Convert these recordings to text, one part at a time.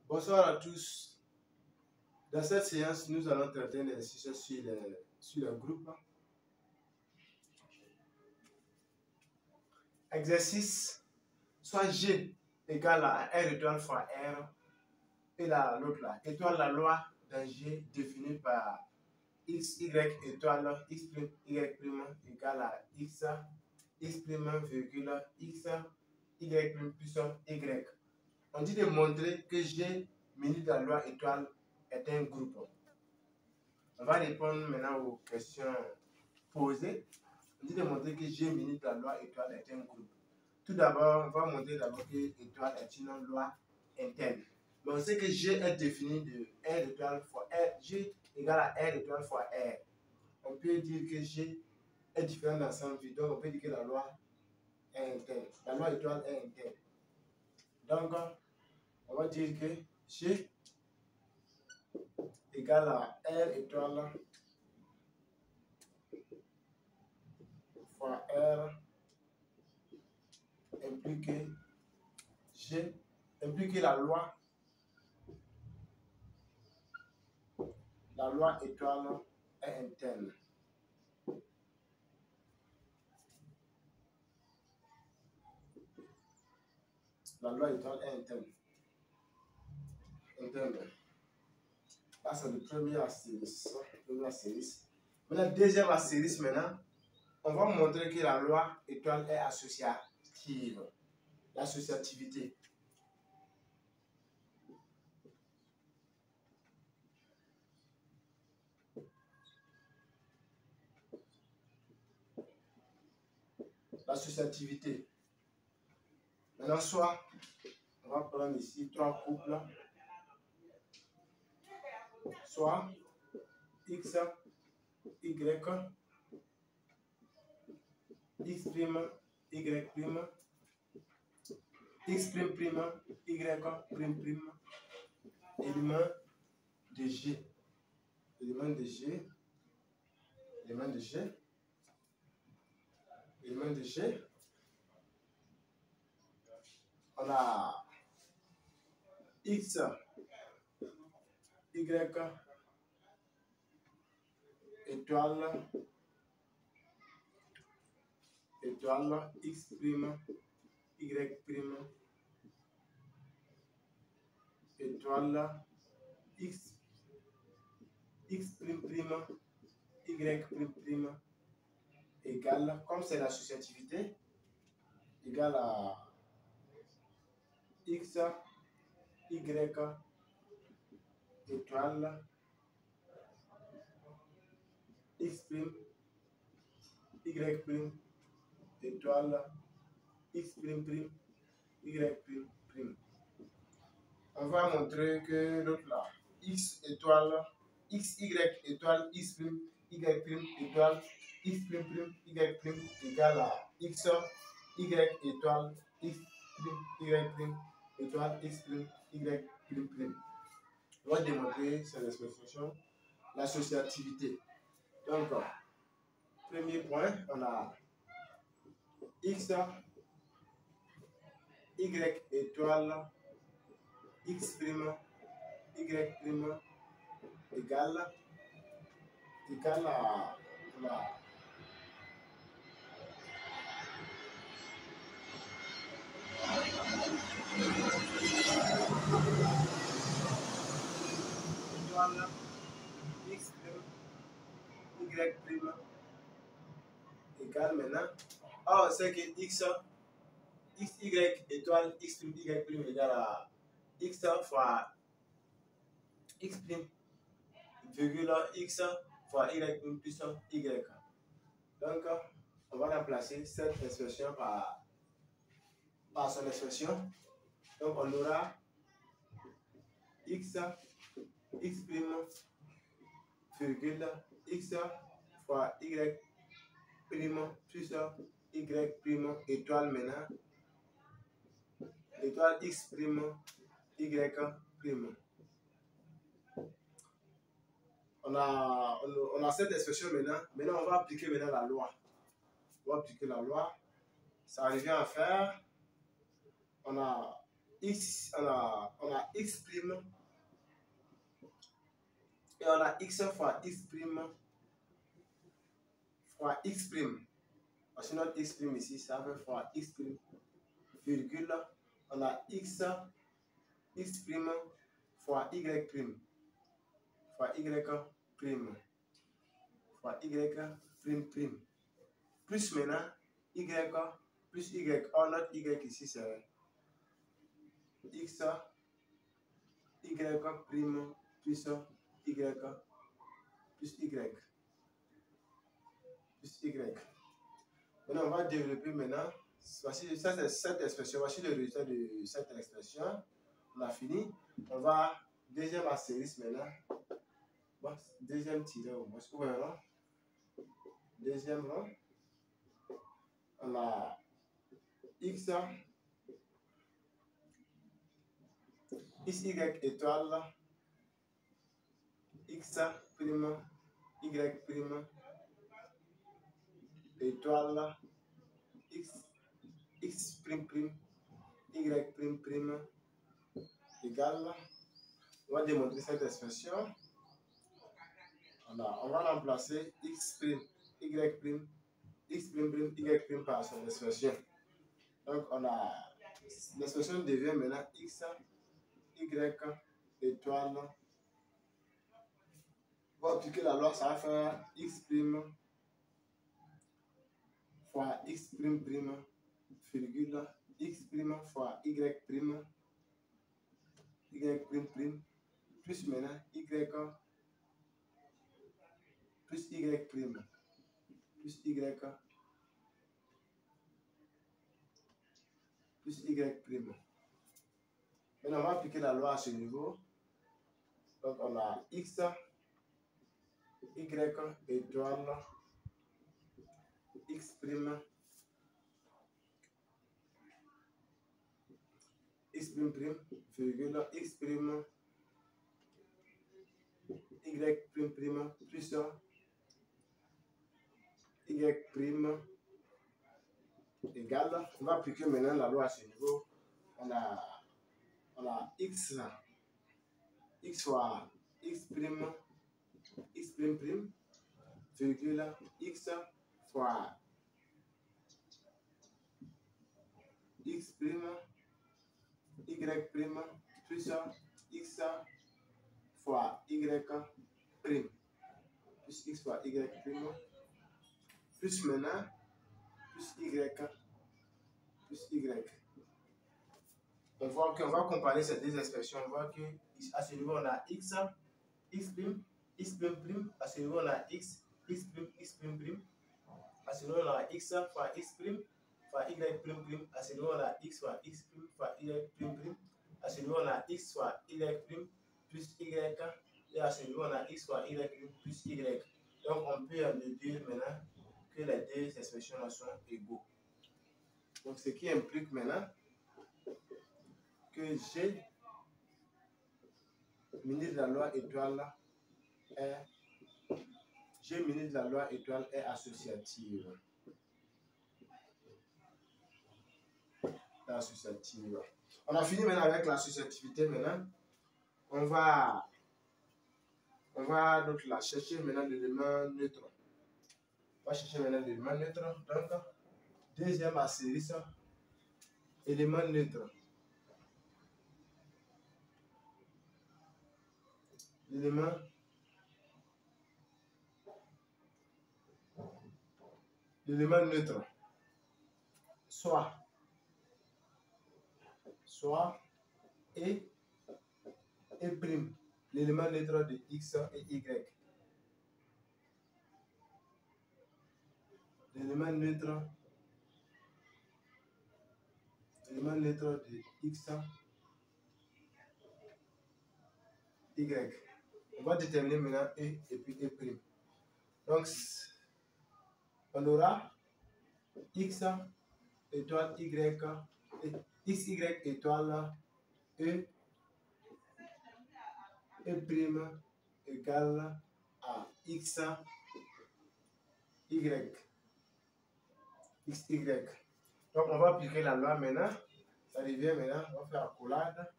Bonsoir à tous. Dans cette séance, nous allons traiter un exercice sur le groupe. Exercice, soit G égale à R étoile fois R, et l'autre là, étoile la loi d'un G définie par X, Y étoile X prime, Y prime égale à X, X prime virgule X, Y prime plus Y. On dit de montrer que G muni de la loi étoile est un groupe. On va répondre maintenant aux questions posées. On dit de montrer que G muni de la loi étoile est un groupe. Tout d'abord, on va montrer d'abord que étoile est une loi interne. Mais on sait que G est défini de R étoile fois R. G égale à R étoile fois R. On peut dire que G est différent d'ensemble. Donc, on peut dire que la loi est interne. La loi étoile est interne. Donc, on va dire que G égale à R étoile fois R implique G implique la loi étoile est interne. La loi étoile est interne. Là, c'est le premier astérisque. Maintenant, deuxième astérisque, maintenant, on va montrer que la loi étoile est associative. L'associativité. L'associativité. Maintenant, soit, on va prendre ici 3 couples. Soit X, Y, X prime, Y prime, X prime prime, Y prime prime, élément de G. Élément de G. Élément de G. Élément de G. On a X, Y, étoile, X prime, Y prime, étoile, X prime prime, Y prime prime, égale, comme c'est l'associativité, égale à X, Y, étoile, X prime, Y prime, étoile, X prime prime, Y prime prime. On va montrer que l'autre là, X étoile, X, Y étoile, X prime, Y prime, étoile, X prime prime, Y prime, égale à X, Y étoile, X prime, Y prime, étoile, X prime, Y prime prime. On va démontrer cette expression, l'associativité. Donc, premier point, on a X, Y étoile, X prime, Y prime, égale à étoile, X prime, Y prime, égale maintenant. Ah, c'est que X, Y étoile, X prime, Y prime égale à X fois X prime, virgule X fois Y prime plus Y. Donc, on va remplacer cette expression par son expression. Donc, on aura X prime, virgule X fois Y prime plus Y prime étoile maintenant. Étoile X prime, Y prime. On a cette expression maintenant. Maintenant, on va appliquer maintenant la loi. On va appliquer la loi. Ça revient à faire. On a X, on a X prime et on a X fois X prime fois X prime. Parce que notre X prime ici, ça veut fois X prime, virgule, on a X prime fois Y prime, fois Y prime, fois Y prime prime. Plus maintenant, Y plus Y. Or, notre Y ici, c'est X, Y prime plus Y plus Y plus Y. Maintenant, on va développer maintenant. Voici, ça, c'est cette expression. Voici le résultat de cette expression. On a fini. On va deuxième astérisque maintenant. Bon, deuxième tiré au moins. Voilà. Deuxième rang. On a X, Y étoile, X prime, Y prime, étoile, X prime prime, Y prime prime, égale. On va démontrer cette expression. On va remplacer X prime, Y prime, X prime prime, Y prime par cette expression. Donc, l'expression devient maintenant X, Y étoile. On va appliquer la loi, ça va faire X prime fois X prime prime, virgule, X prime fois Y prime, Y prime prime, plus maintenant Y plus Y prime, plus Y plus Y prime. Maintenant, on va appliquer la loi à ce niveau. Donc, on a X, Y étoile, X prime, X prime prime, virgule, X prime, Y prime prime, plus Y prime égale. On va appliquer maintenant la loi à ce niveau. On a X fois X prime prime, virgule, X fois X prime, Y prime, plus X fois Y prime, plus X fois Y prime, plus maintenant, plus Y, plus Y. On voit qu'on va comparer ces deux expressions. On voit qu'à ce niveau, on a X prime, prime. À ce niveau, on a X prime prime. À ce niveau, on a X fois X prime fois Y prime prime. À ce niveau, on a X fois X prime fois Y prime prime. À ce niveau, on a X fois Y prime plus Y. Et à ce niveau, on a X fois Y prime plus Y. Donc, on peut déduire maintenant que les deux expressions sont égaux. Donc, ce qui implique maintenant que G muni de la loi étoile est associative. On a fini maintenant avec l'associativité. Maintenant, on va donc la chercher maintenant l'élément neutre. On va chercher maintenant l'élément neutre. Donc, deuxième astérisque, élément neutre. L'élément neutre. Soit et prime. L'élément neutre de X et Y. L'élément neutre de X, Y. On va déterminer maintenant E et puis E prime. Donc, on aura X étoile Y, XY étoile E prime égale à X, Y. XY. Donc, on va appliquer la loi maintenant. Ça revient maintenant, on va faire accolade.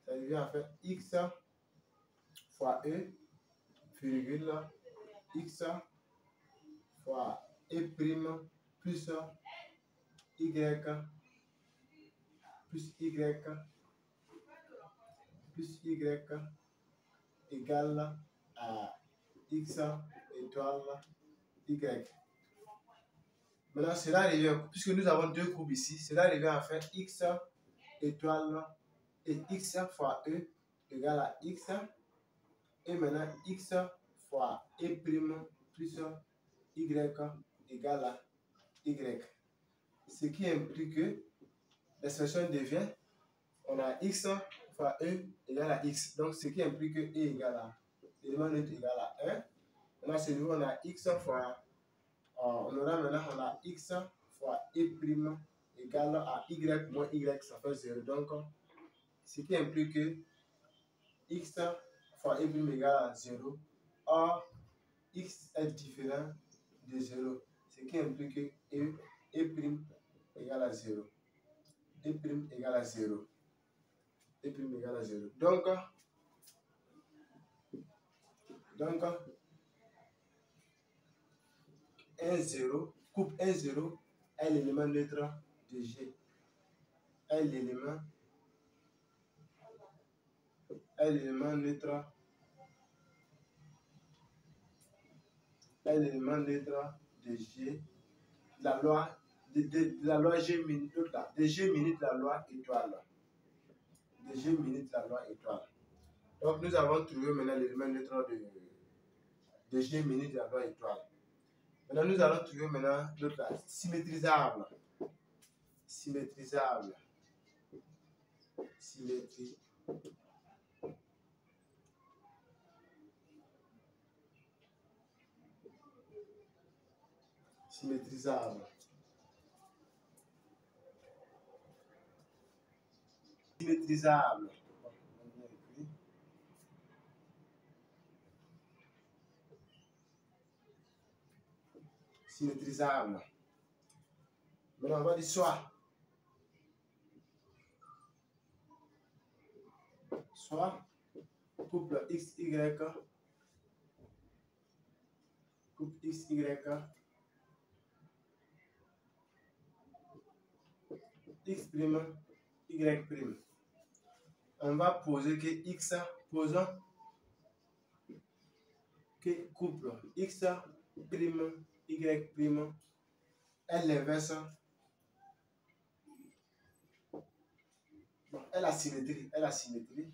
Ça revient à faire x fois e, virgule, x fois e prime plus y plus y plus y égale à x étoile y. Maintenant, cela revient, puisque nous avons deux courbes ici, cela revient à faire x étoile et x fois e égale à x. Et maintenant, x fois e prime plus y égale à y. Ce qui implique que l'expression devient, on a x fois e égale à x. Donc, ce qui implique que e égale à, l'élément neutre égale à 1. Maintenant, ce niveau, on a x fois, on aura maintenant, on a x fois e prime égale à y moins y, ça fait 0. Donc, ce qui implique que x fois e prime égale à 0. Or, x est différent de 0. Ce qui implique que e prime égale à 0. E prime égale à 0. E prime égale à 0. Donc 1, 0, coupe 1, 0 est l'élément neutre de G. Est l'élément neutre de G. La loi de la loi G minute, de G minute la loi étoile. De G minute la loi étoile. Donc nous avons trouvé maintenant l'élément neutre de G minute la loi étoile. Maintenant nous allons trouver maintenant l'autre symétrisable. Symétrisable. Symétrie. Symétrisable. Symétrisable. Symétrisable. Maintenant, on va dire soit couple XY, couple XY, X prime, Y prime. On va poser que X, posons que couple X prime, Y prime est l'inverse. Bon, est la symétrie, est la symétrie.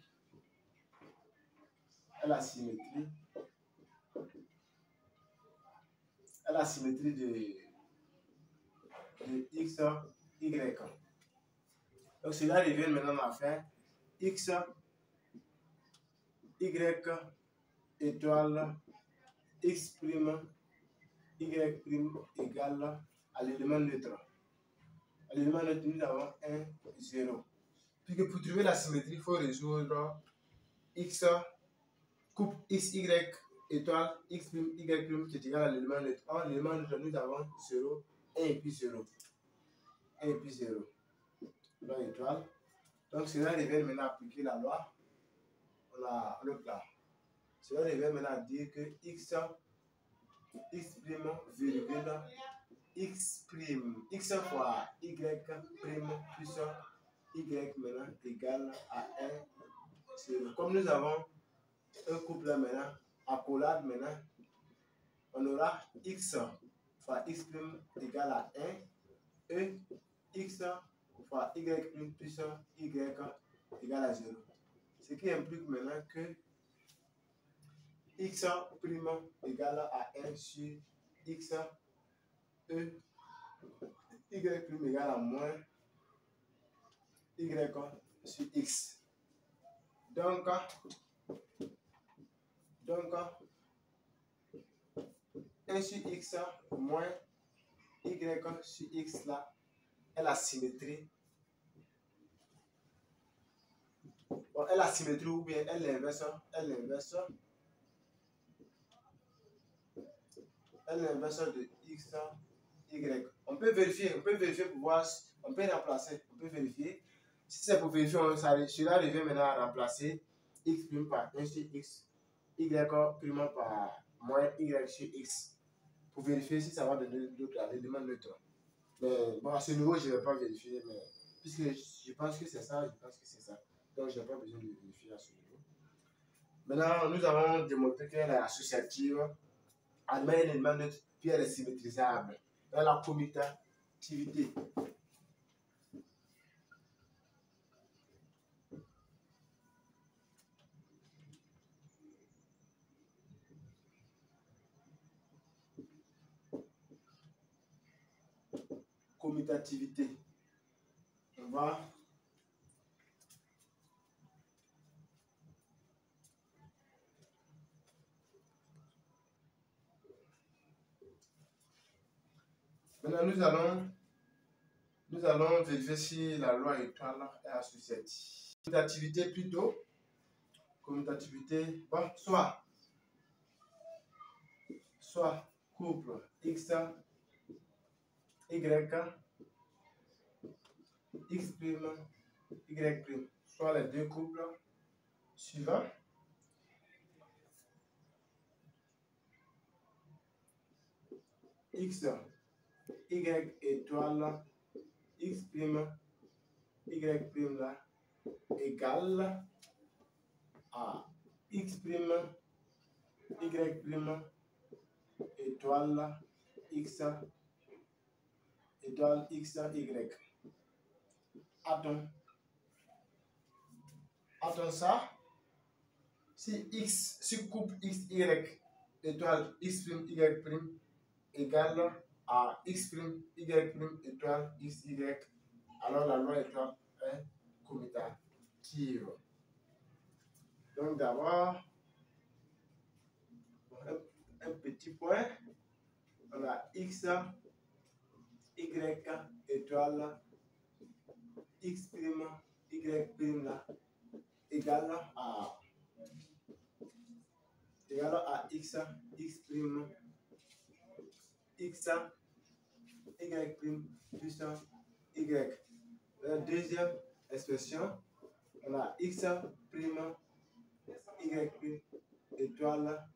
Est la symétrie. Est la symétrie de X, Y. Donc cela revient maintenant à faire X, Y étoile, X prime, Y prime égale à l'élément neutre. À l'élément neutre, nous avons 1, 0. Puisque pour trouver la symétrie, il faut résoudre X coupe X, Y étoile, X prime, Y prime qui est égal à l'élément neutre. Or, l'élément neutre, nous avons 0, 1 et puis 0. 1 et puis 0. Loi étoile. Donc, cela revient maintenant à appliquer la loi. On a le plat. Cela revient maintenant à dire que X prime, virgule, X prime, X fois Y prime plus Y maintenant égale à 1, 0. Comme nous avons un couple là maintenant, accolade maintenant, on aura X fois X prime égale à 1 et X fois Y prime plus Y égale à 0. Ce qui implique maintenant que X prime égale à 1 sur X E, Y prime égale à moins Y sur X. Donc 1 sur X moins Y sur X là est la symétrie. Bon, est la symétrie ou bien est l'inverse. Est l'inverse. Est l'inverse de X, Y. On peut vérifier pour voir, on peut remplacer, on peut vérifier. Si c'est pour vérifier, cela revient maintenant à remplacer x' par 1 sur x, y' par moins y sur x. Pour vérifier si ça va donner l'autre l'élément neutre. Mais bon, à ce niveau, je ne vais pas vérifier, mais puisque je pense que c'est ça, je pense que c'est ça. Donc, je n'ai pas besoin de vérifier à ce niveau. Maintenant, nous avons démontré qu'elle est associative, admet un élément neutre, puis elle est symétrisable. Dans la commutativité. Commutativité. On va maintenant nous allons vérifier si la loi étoile est associative. Commutativité plutôt. Commutativité, bon, soit couple x, y, x', y', soit les deux couples suivants. X, y étoile, x', y' là, égale à x', y' étoile, x, étoile, x, y. Attends ça. Si couple x, y étoile, x', y' égale à x', y' étoile, x, y, alors la loi étoile est commutative. Donc d'abord, un petit point, on a x, y étoile, x', y' là, égale à x, x', x, y' plus y. La deuxième expression, on a x', y' étoile,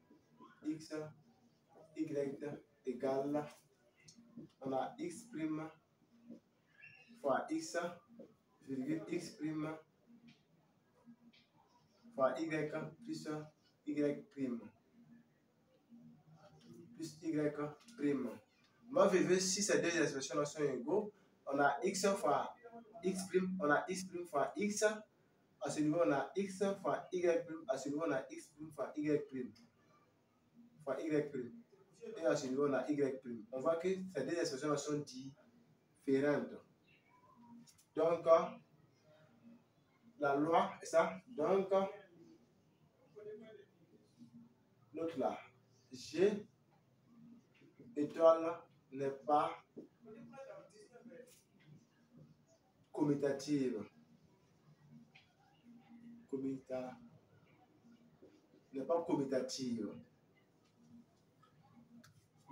x, y égale, on a x' fois x, virgule x' fois y plus y'. Plus y'. On va vérifier si ces deux expressions sont égaux. On a x fois x', on a x' fois x. À ce niveau, on a x fois y'. À ce niveau, on a x' fois y'. Fois y'. Et à ce niveau, on a y'. On voit que ces deux expressions sont différentes. Donc, la loi est ça. Donc, l'autre là, G étoile n'est pas commutative. N'est pas commutative.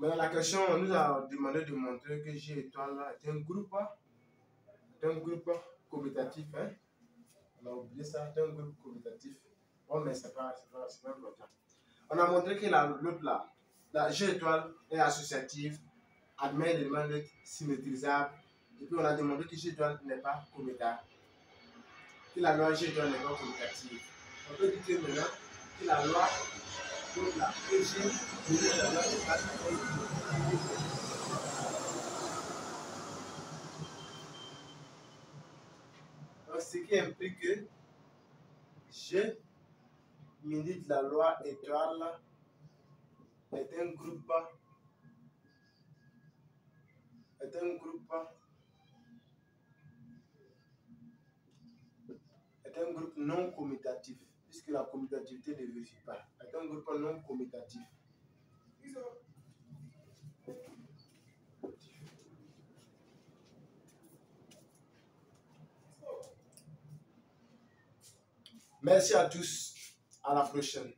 Mais la question nous a demandé de montrer que G étoile est un groupe commutatif. Hein? On a oublié ça, c'est un groupe commutatif. Bon, mais c'est pas important. On a montré que l'autre là, la G étoile est associative, admet l'élément neutre symétrisable. Et puis on a demandé que G étoile n'est pas commutative. Que la loi G étoile n'est pas commutative. On peut dire que maintenant que la loi donc là, que G la loi n'est pas commutative. Donc ce qui implique que G milite la loi étoile est un groupe non commutatif, puisque la commutativité ne vérifie pas. C'est un groupe non commutatif. Merci à tous. À la prochaine.